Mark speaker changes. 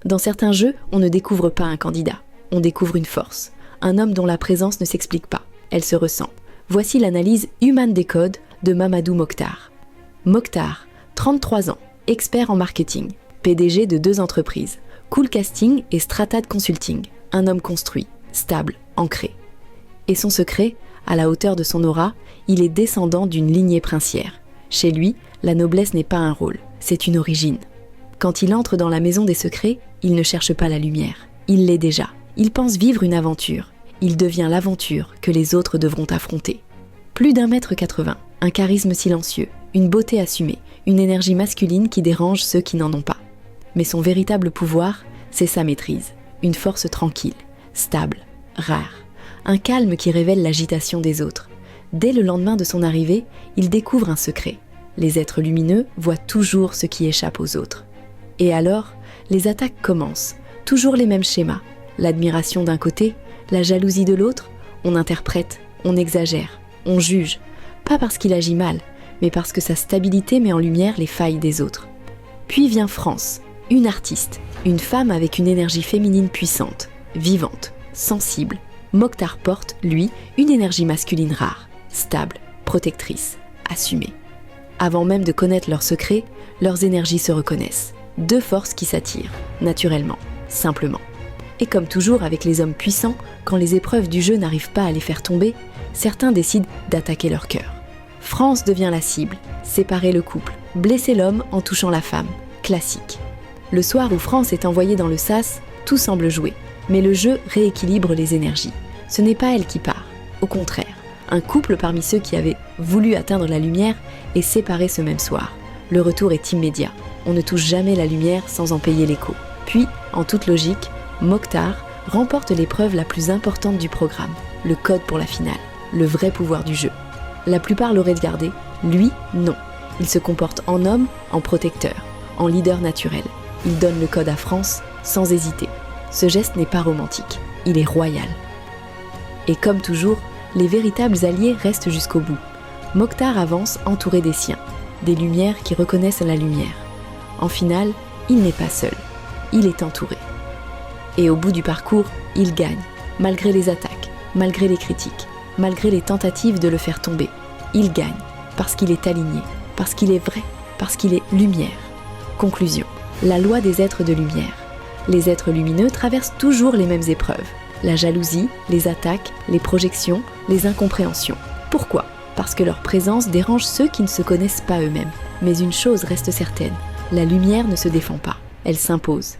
Speaker 1: Dans certains jeux, on ne découvre pas un candidat, on découvre une force, un homme dont la présence ne s'explique pas, elle se ressent. Voici l'analyse Human Decode de Mamadou Mokhtar. Mokhtar, 33 ans, expert en marketing, PDG de 2 entreprises, Cool Casting et Stratad Consulting, un homme construit, stable, ancré. Et son secret, à la hauteur de son aura, il est descendant d'une lignée princière. Chez lui, la noblesse n'est pas un rôle, c'est une origine. Quand il entre dans la maison des secrets, il ne cherche pas la lumière. Il l'est déjà. Il pense vivre une aventure. Il devient l'aventure que les autres devront affronter. Plus d'1,80 m, un charisme silencieux, une beauté assumée, une énergie masculine qui dérange ceux qui n'en ont pas. Mais son véritable pouvoir, c'est sa maîtrise. Une force tranquille, stable, rare. Un calme qui révèle l'agitation des autres. Dès le lendemain de son arrivée, il découvre un secret. Les êtres lumineux voient toujours ce qui échappe aux autres. Et alors, les attaques commencent, toujours les mêmes schémas. L'admiration d'un côté, la jalousie de l'autre, on interprète, on exagère, on juge. Pas parce qu'il agit mal, mais parce que sa stabilité met en lumière les failles des autres. Puis vient France, une artiste, une femme avec une énergie féminine puissante, vivante, sensible. Mokhtar porte, lui, une énergie masculine rare, stable, protectrice, assumée. Avant même de connaître leurs secrets, leurs énergies se reconnaissent. 2 forces qui s'attirent, naturellement, simplement. Et comme toujours avec les hommes puissants, quand les épreuves du jeu n'arrivent pas à les faire tomber, certains décident d'attaquer leur cœur. France devient la cible, séparer le couple, blesser l'homme en touchant la femme, classique. Le soir où France est envoyée dans le sas, tout semble jouer, mais le jeu rééquilibre les énergies. Ce n'est pas elle qui part, au contraire. Un couple parmi ceux qui avaient voulu atteindre la lumière est séparé ce même soir. Le retour est immédiat. On ne touche jamais la lumière sans en payer l'écho. Puis, en toute logique, Mokhtar remporte l'épreuve la plus importante du programme, le code pour la finale, le vrai pouvoir du jeu. La plupart l'auraient gardé, lui, non. Il se comporte en homme, en protecteur, en leader naturel. Il donne le code à France sans hésiter. Ce geste n'est pas romantique, il est royal. Et comme toujours, les véritables alliés restent jusqu'au bout. Mokhtar avance entouré des siens, des lumières qui reconnaissent la lumière. En finale, il n'est pas seul, il est entouré. Et au bout du parcours, il gagne, malgré les attaques, malgré les critiques, malgré les tentatives de le faire tomber. Il gagne, parce qu'il est aligné, parce qu'il est vrai, parce qu'il est lumière. Conclusion, la loi des êtres de lumière. Les êtres lumineux traversent toujours les mêmes épreuves. La jalousie, les attaques, les projections, les incompréhensions. Pourquoi ? Parce que leur présence dérange ceux qui ne se connaissent pas eux-mêmes. Mais une chose reste certaine, la lumière ne se défend pas, elle s'impose.